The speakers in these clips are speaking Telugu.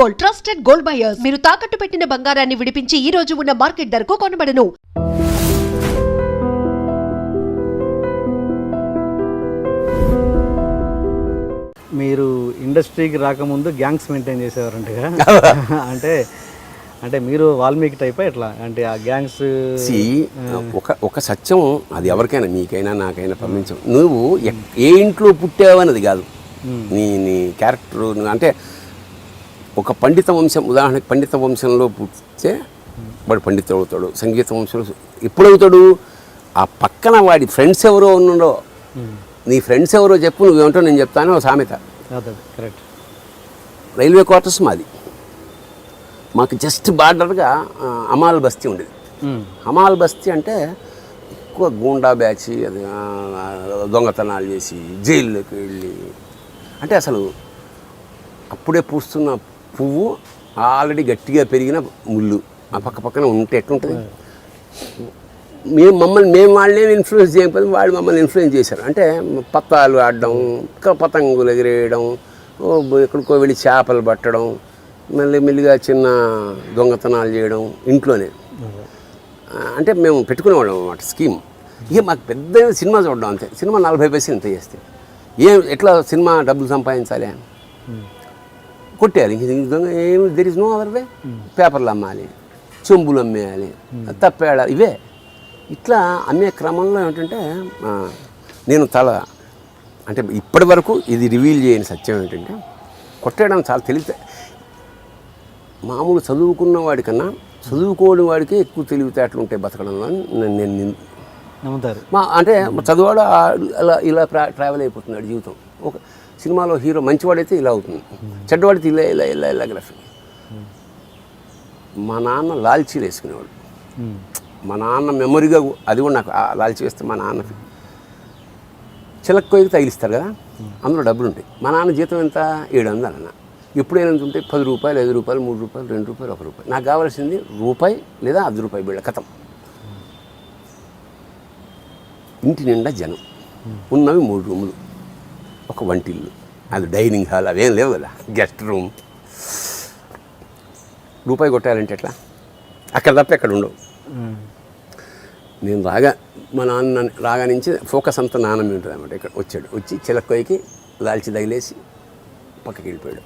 Gold, trusted gold buyers. మీరు తాకట్టు పెట్టిన బంగారాన్ని విడిపించి ఈ రోజు ఉన్న మార్కెట్ ధరకు కొనబడను. మీరు ఇండస్ట్రీకి రాకముందు గ్యాంగ్స్ మెయింటైన్ చేసేవారంటగా అంటే మీరు వాల్మీకి టైప్ ఎట్లా అంటే ఆ గ్యాంగ్స్ ఒక సత్యం అది ఎవరికైనా మీకైనా నాకైనా పంపించం. నువ్వు ఏ ఇంట్లో పుట్టావన్నది కాదు నీ క్యారెక్టర్. అంటే ఒక పండిత వంశం, ఉదాహరణకి పండిత వంశంలో పుట్టితే వాడు పండితుడు అవుతాడు. సంగీత వంశంలో ఎప్పుడవుతాడు? ఆ పక్కన వాడి ఫ్రెండ్స్ ఎవరో ఉన్నాడో, నీ ఫ్రెండ్స్ ఎవరో చెప్పు, నువ్వేమిటో నేను చెప్తాను. ఒక సామెత. కరెక్ట్. రైల్వే క్వార్టర్స్ మాది. మాకు జస్ట్ బార్డర్గా అమాల్ బస్తీ ఉండేది. అమాల్ బస్తీ అంటే ఎక్కువ గూండా బ్యాచ్, అది దొంగతనాలు చేసి జైల్లోకి వెళ్ళి, అంటే అసలు అప్పుడే పూస్తున్న పువ్వు ఆల్రెడీ గట్టిగా పెరిగిన ముళ్ళు ఆ పక్కన ఉంటే ఎట్లుంటుంది? మేము వాళ్ళని ఇన్ఫ్లుయెన్స్ చేయకపోతే వాళ్ళు మమ్మల్ని ఇన్ఫ్లుయెన్స్ చేశారు. అంటే పత్తాలు ఆడడం, పతంగులు ఎగిరేయడం, ఎక్కడికో వెళ్ళి చేపలు పట్టడం, మెల్లిగా చిన్న దొంగతనాలు చేయడం ఇంట్లోనే. అంటే మేము పెట్టుకునేవాళ్ళం అన్నమాట స్కీమ్. ఇక మాకు పెద్ద సినిమా చూడడం అంతే. సినిమా 40 పైసలు ఇంత చేస్తే ఎట్లా సినిమా డబ్బులు సంపాదించాలి? కొట్టేయాలి. ఏమి there is no other way. పేపర్లు అమ్మాలి, చెంబులు అమ్మేయాలి, తప్పేయాలి. ఇవే ఇట్లా అమ్మే క్రమంలో ఏంటంటే నేను అంటే ఇప్పటి వరకు ఇది రివీల్ చేయని సత్యం ఏంటంటే, కొట్టేయడం చాలా తెలివితే. మామూలు చదువుకున్న వాడికన్నా చదువుకోని వాడికి ఎక్కువ తెలివితేటలు ఉంటాయి బతకడంలో నేను నమ్ముతారు. అంటే చదువువాడు ఇలా ట్రావెల్ అయిపోతున్నాడు జీవితం. ఒక సినిమాలో హీరో మంచివాడైతే ఇలా అవుతుంది, చెడ్డవాడితే ఇలా గ్రాఫిక్. మా నాన్న లాల్చీలు వేసుకునేవాడు. మా నాన్న మెమొరీగా అది కూడా నాకు లాల్చీ వేస్తే మా నాన్నకి చిలక్కోయికి తగిలిస్తారు కదా, అందులో డబ్బులు ఉంటాయి. మా నాన్న జీతం ఎంత? 700 అన్న. ఎప్పుడైనా ఉంటే 10 రూపాయలు, 5 రూపాయలు, 3 రూపాయలు, 2 రూపాయలు, 1 రూపాయి. నాకు కావాల్సింది రూపాయి లేదా ₹10 బిళ్ళ కథం. ఇంటి నిండా జనం, ఉన్నవి 3 రూములు, ఒక వంటిల్లు, అది డైనింగ్ హాల్, అవేం లేవు కదా, గెస్ట్ రూమ్. రూపాయి కొట్టాలంటే ఎట్లా? అక్కడ తప్ప ఎక్కడ ఉండవు. నేను మా నాన్న రాగా నుంచి ఫోకస్ అంతా నాన్న మీద ఉంటుంది అన్నమాట. ఇక్కడ వచ్చి చిలక్కోయికి లాల్చి తగిలేసి పక్కకి వెళ్ళిపోయాడు.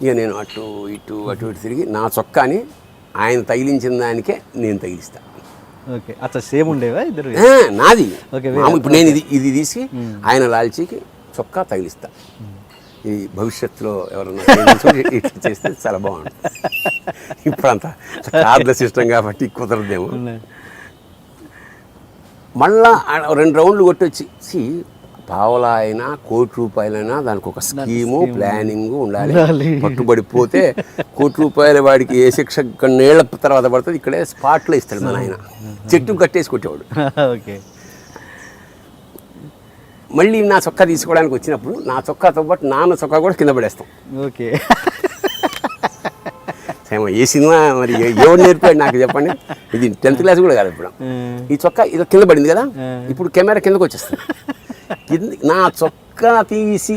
ఇక నేను అటు ఇటు తిరిగి నా చొక్కాని ఆయన తగిలించిన దానికే నేను తగిలిస్తా. ఓకే, అట్లా సేమ్ ఉండేవా ఇద్దరు? నాది. ఇప్పుడు నేను ఇది తీసి ఆయన లాల్చీకి చొక్కా తగిలిస్తా. ఈ భవిష్యత్తులో ఎవరన్నా ఇట్లా చేస్తే చాలా బాగుంటుంది. ఇప్పుడంతా కార్డుల సిస్టమ్ కాబట్టి కుదరదేమో. మళ్ళా 2 రౌండ్లు కొట్టొచ్చి పావలా అయినా ₹1,00,00,000 దానికి ఒక స్కీము, ప్లానింగు ఉండాలి. పట్టుబడిపోతే ₹1,00,00,000 వాడికి ఏ శిక్ష కొన్నేళ్ల తర్వాత పడుతుంది. ఇక్కడే స్పాట్లో ఇస్తాడు మన ఆయన. చెట్టు కట్టేసి కొట్టేవాడు. ఓకే. మళ్ళీ నా చొక్కా తీసుకోవడానికి వచ్చినప్పుడు నా చొక్కాతో పాటు నాన్న చొక్కా కూడా కింద పడేస్తాం. ఓకే. ఏ సినిమా మరి ఎవరు నేర్పాడు నాకు చెప్పండి? ఇది 10th క్లాస్ కూడా కాదు. ఇప్పుడు ఈ చొక్కా ఇలా కింద పడింది కదా, ఇప్పుడు కెమెరా కిందకు వచ్చేస్తుంది. నా చొక్కా తీసి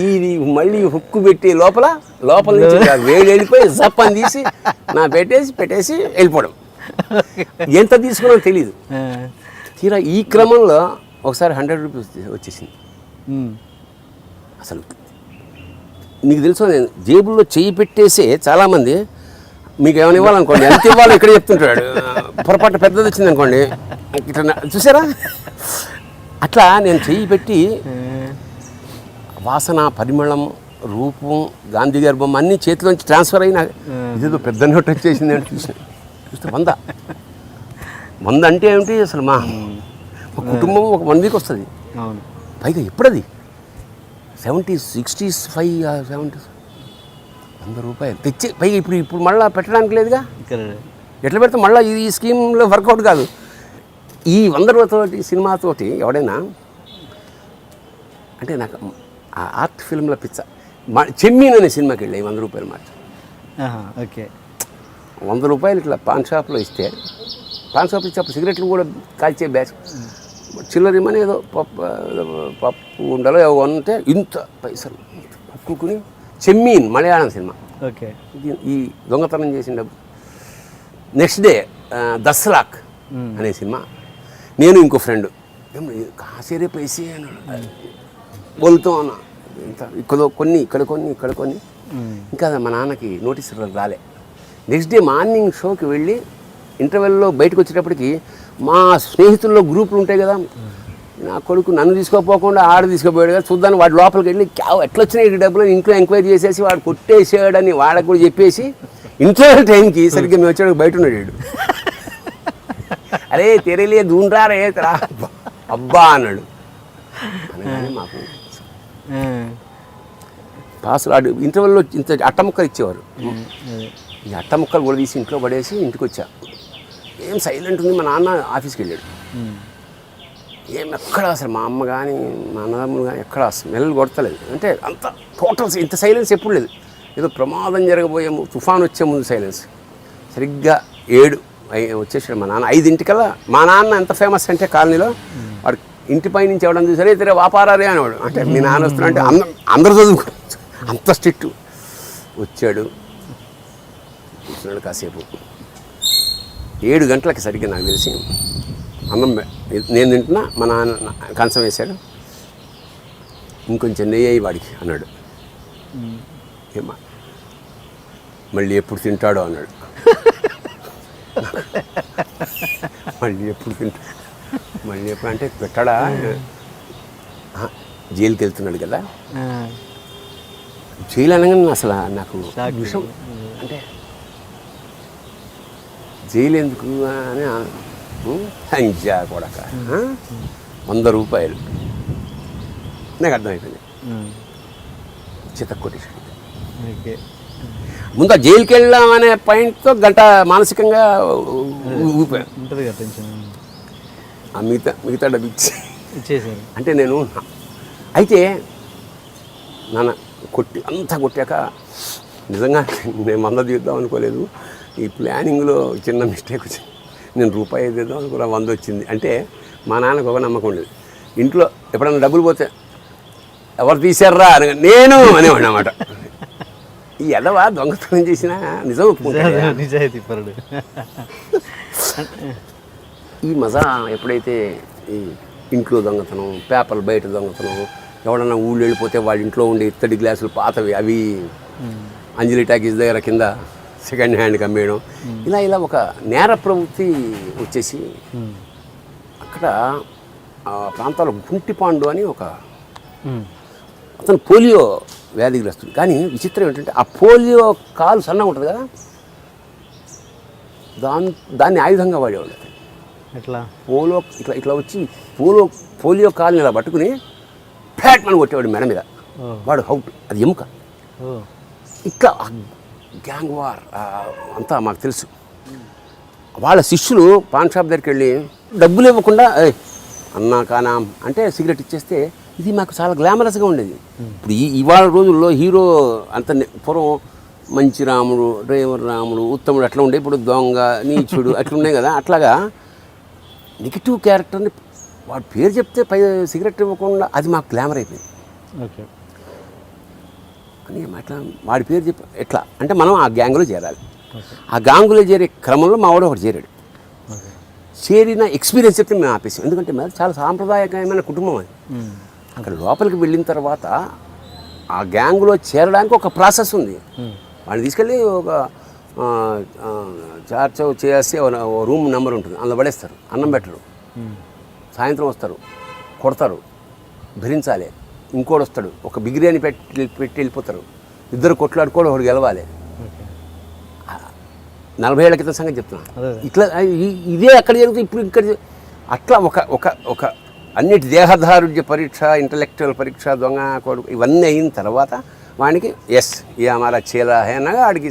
ఇది మళ్ళీ హుక్కు పెట్టి లోపల నుంచి వేడి వెళ్ళిపోయి జప్పని తీసి నా పెట్టేసి వెళ్ళిపోవడం. ఎంత తీసుకున్నానో తెలీదు. తీరా ఈ క్రమంలో ఒకసారి ₹100 వచ్చేసింది. అసలు మీకు తెలుసు, నేను జేబుల్లో చేయి పెట్టేసే చాలామంది మీకు ఏమైనా ఇవ్వాలనుకోండి, ఎంత ఇవ్వాలో ఇక్కడ చెప్తుంటాడు. పొరపాటు పెద్దది వచ్చింది అనుకోండి, ఇట్లా చూసారా? అట్లా నేను చెయ్యి పెట్టి వాసన, పరిమళం, రూపం, గాంధీ గారి బొమ్మ అన్నీ చేతిలోంచి ట్రాన్స్ఫర్ అయినా ఇదేదో పెద్ద నోట్ వచ్చేసింది అంటే చూస్తే 100 అంటే ఏమిటి అసలు? మా కుటుంబం ఒక 1 వీక్ వస్తుంది. పైగా ఎప్పుడది 70s, 60s, 70s ₹100 తెచ్చి పైగా ఇప్పుడు మళ్ళీ పెట్టడానికి లేదుగా. ఎట్లా పెడితే మళ్ళీ ఈ స్కీమ్లో వర్కౌట్ కాదు. ఈ ₹100 సినిమాతోటి ఎవడైనా అంటే నాకు ఆ ఆర్ట్ ఫిల్మ్ల పిచ్చ. చెమ్మీన్ అనే సినిమాకి వెళ్ళి ₹100 మాట. ఓకే. ₹100 ఇట్లా పాన్ షాప్లో ఇస్తే, పాన్ షాప్ ఇచ్చేప్పుడు సిగరెట్లు కూడా కాల్చే బ్యాచ్. చిల్లరిమని ఏదో పప్పు ఉండలో ఏవో అంటే ఇంత పైసలు పక్కుని చెమ్మీన్ మలయాళం సినిమా. ఓకే. ఈ దొంగతనం చేసిన డబ్బు. నెక్స్ట్ డే దస్లాక్ అనే సినిమా. నేను ఇంకో ఫ్రెండ్ కాసేరే పైసే అన్నాడు, బోల్తో అన్న ఇక్కడ కొన్ని ఇక్కడ కొన్ని ఇంకా మా నాన్నకి నోటీసులు రాలే. నెక్స్ట్ డే మార్నింగ్ షోకి వెళ్ళి ఇంటర్వెల్లో బయటకు వచ్చేటప్పటికి మా స్నేహితుల్లో గ్రూపులు ఉంటాయి కదా, నా కొడుకు నన్ను తీసుకోపోకుండా ఆడ తీసుకుపోయాడు కదా, చూద్దాను వాడి లోపలికి వెళ్ళి ఎట్లా వచ్చినాయి ఈ డబ్బులు ఇంట్లో ఎంక్వైరీ చేసేసి వాడు కొట్టేసాడని వాళ్ళకి కూడా చెప్పేసి ఇంటర్వెల్ టైంకి సరిగ్గా మేము వచ్చాడు బయట ఉన్నాడు. అరే తెరలే దూండ్రా రే అబ్బా అన్నాడు. అనగానే మాకు పాసులు ఆడు ఇంటర్వెల్లో ఇంత అట్ట ముక్కలు ఇచ్చేవారు. ఈ అట్ట ముక్కలు కూడా తీసి ఇంట్లో పడేసి ఇంటికి వచ్చా. ఏం సైలెంట్ ఉంది. మా నాన్న ఆఫీస్కి వెళ్ళాడు. ఏం ఎక్కడ అసలు మా అమ్మ కానీ మా అన్నదమ్ములు కానీ ఎక్కడ స్మెల్ కొడతలేదు. అంటే అంత టోటల్ ఇంత సైలెన్స్ ఎప్పుడు లేదు. ఏదో ప్రమాదం జరగబోయే తుఫాన్ వచ్చే ముందు సైలెన్స్. సరిగ్గా 7 వచ్చేసాడు మా నాన్న. 5 మా నాన్న ఎంత ఫేమస్ అంటే కాలనీలో వాడు ఇంటిపై నుంచి ఎవడం చూసారే ఇతరే వ్యాపారాలే అనేవాడు. అంటే మీ నాన్న వస్తున్నా అంటే అందరూ చదువుకో అంత స్ట్రిక్ట్. వచ్చాడు, కూర్చున్నాడు కాసేపు. 7 గంటలకి సరిగ్గా నాకు తెలిసి అన్నం నేను తింటున్నా, మా నాన్న కంచం వేశాడు. ఇంకొంచెం నెయ్యి వాడికి అన్నాడు. ఏమా మళ్ళీ ఎప్పుడు తింటాడో అన్నాడు. మళ్ళీ ఎప్పుడు అంటే పెట్టాడా, జైలుకి వెళ్తున్నాడు కదా. జైలు అనగానే అసలు నాకు విషయం అంటే జైలు ఎందుకు అని సంజా కొడక 100 రూపాయలు నాకు అర్థమైపోయింది. చిత్త కొట్టేసాడు. ముందు జైలుకి వెళ్ళామనే పాయింట్తో గంట మానసికంగా ఉంటుంది కదా టెన్షన్. మిగతా డబ్బు ఇచ్చేసారు. అంటే నేను అయితే నాన్న అంతా కొట్టాక నిజంగా నేను 100 తీద్దాం అనుకోలేదు. ఈ ప్లానింగ్లో చిన్న మిస్టేక్ వచ్చింది. నేను రూపాయి తీద్దాం అనుకున్నా, 100 వచ్చింది. అంటే మా నాన్నకు ఒక నమ్మకం ఉండేది. ఇంట్లో ఎప్పుడన్నా డబ్బులు పోతే ఎవరు తీశారా అని నేను అనేవాడు అన్నమాట. ఈ ఎదవా దొంగతనం చేసినా నిజం ఒప్పుకుంటాడు. నిజాయితీ పరుడు. ఈ మజా ఎప్పుడైతే ఈ ఇంట్లో దొంగతనం, పేపర్లు బయట దొంగతనం, ఎవడన్నా ఊళ్ళు వెళ్ళిపోతే వాళ్ళ ఇంట్లో ఉండే ఇత్తడి గ్లాసులు పాతవి అవి అంజలి టాకీస్ దగ్గర కింద సెకండ్ హ్యాండ్కి అమ్మేయడం, ఇలా ఒక నేర ప్రవృత్తి వచ్చేసి అక్కడ ఆ ప్రాంతాల్లో గుంటిపాండు అని ఒక అతను పోలియో వ్యాధిగ్రస్తుడు. కానీ విచిత్రం ఏంటంటే ఆ పోలియో కాలు సన్నగా ఉంటుంది కదా, దాన్ని ఆయుధంగా వాడేవాడు. ఎట్లా ఇట్లా వచ్చి పోలియో కాలుని ఇలా పట్టుకుని ఫ్యాట్ మనం కొట్టేవాడు మెడ మీద. వాడు హౌట్, అది ఎముక. ఇట్లా గ్యాంగ్ వార్ అంతా మాకు తెలుసు. వాళ్ళ శిష్యులు పాన్ షాప్ దగ్గరికి వెళ్ళి డబ్బులు ఇవ్వకుండా అన్నా కానా అంటే సిగరెట్ ఇచ్చేస్తే ఇది మాకు చాలా గ్లామరస్గా ఉండేది. ఇప్పుడు ఇవాళ రోజుల్లో హీరో అంత పూర్వం మంచి రాముడు, డ్రైవర్ రాముడు, ఉత్తముడు అట్లా ఉండే. ఇప్పుడు దొంగ, నీచుడు అట్లా ఉన్నాయి కదా. అట్లాగా నెగిటివ్ క్యారెక్టర్ని వాడి పేరు చెప్తే సిగరెట్ ఇవ్వకుండా అది మాకు గ్లామర్ అయిపోయింది. ఓకే అని అట్లా వాడి పేరు చెప్పి ఎట్లా అంటే మనం ఆ గ్యాంగ్లో చేరాలి. ఆ గ్యాంగ్లో చేరే క్రమంలో మా వాడు ఒకటి చేరాడు. చేరిన ఎక్స్పీరియన్స్ చెప్తే మేము ఆపేసాం. ఎందుకంటే మరి చాలా సాంప్రదాయకమైన కుటుంబం అది. అక్కడ లోపలికి వెళ్ళిన తర్వాత ఆ గ్యాంగ్లో చేరడానికి ఒక ప్రాసెస్ ఉంది. వాడిని తీసుకెళ్ళి ఒక చార్చ్ చేసి రూమ్ నెంబర్ ఉంటుంది, అందులో పడేస్తారు. అన్నం పెట్టరు, సాయంత్రం వస్తారు, కొడతారు, భరించాలి. ఇంకోటి వస్తాడు, ఒక బిర్యానీ పెట్టి వెళ్ళిపోతారు. 2 కొట్లాడుకోవడం, ఒకటి గెలవాలి. 40 ఏళ్ల క్రితం సంగతి చెప్తున్నా. ఇట్లా ఇదే అక్కడ జరుగుతుంది, ఇప్పుడు ఇక్కడ అట్లా ఒక అన్నిటి దేహదారుఢ్య పరీక్ష, ఇంటలెక్చువల్ పరీక్ష, దొంగ కొడుకు ఇవన్నీ అయిన తర్వాత వాడికి ఏ అమారా చేలా అనగా వాడికి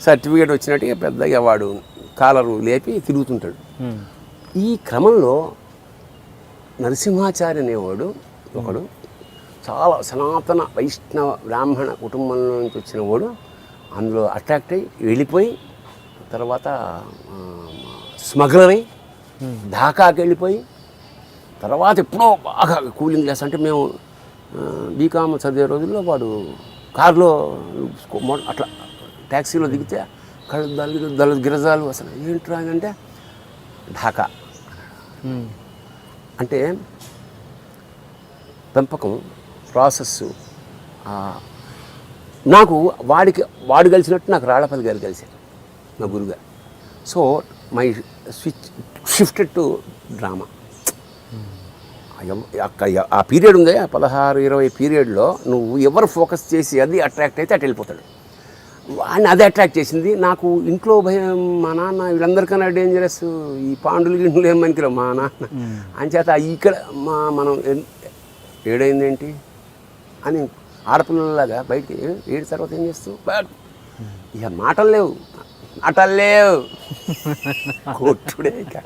సర్టిఫికేట్ వచ్చినట్టుగా పెద్దగా వాడు కాలరు లేపి తిరుగుతుంటాడు. ఈ క్రమంలో నరసింహాచారి అనేవాడు ఒకడు, చాలా సనాతన వైష్ణవ బ్రాహ్మణ కుటుంబంలో నుంచి వచ్చిన వాడు. అందులో అట్రాక్ట్ అయ్యి వెళ్ళిపోయి తర్వాత స్మగ్లర్ అయ్యి ఢాకాకి వెళ్ళిపోయి తర్వాత ఎప్పుడో బాగా కూలింగ్ గ్లాస్ అంటే మేము బీకామ్ చదివే రోజుల్లో వాడు కారులో అట్లా ట్యాక్సీలో దిగితే కళ్ళు గిరజాలు అసలు ఏంట్రా అని అంటే ఢాకా అంటే పెంపకం ప్రాసెస్సు. నాకు వాడు కలిసినట్టు నాకు రాళ్లపల్లి గారు కలిశారు, మా గురుగారు. So my shifted to drama. ఆ పీరియడ్ ఉంది 16-20 పీరియడ్లో నువ్వు ఎవరు ఫోకస్ చేసి అది అట్రాక్ట్ అయితే అటు వెళ్ళిపోతాడు. వాడిని అదే అట్రాక్ట్ చేసింది. నాకు ఇంట్లో భయం, మా నాన్న వీళ్ళందరికన్నా డేంజరస్, ఈ పాండులు గిండులు ఏం పనికిరావు మా నాన్న అంచేత ఇక్కడ మనం ఏడైందేంటి అని ఆడపిల్లలాగా బయటికి ఏడు తర్వాత ఏం చేస్తావు, ఇక మాటలు లేవు కొట్టుడే ఇక.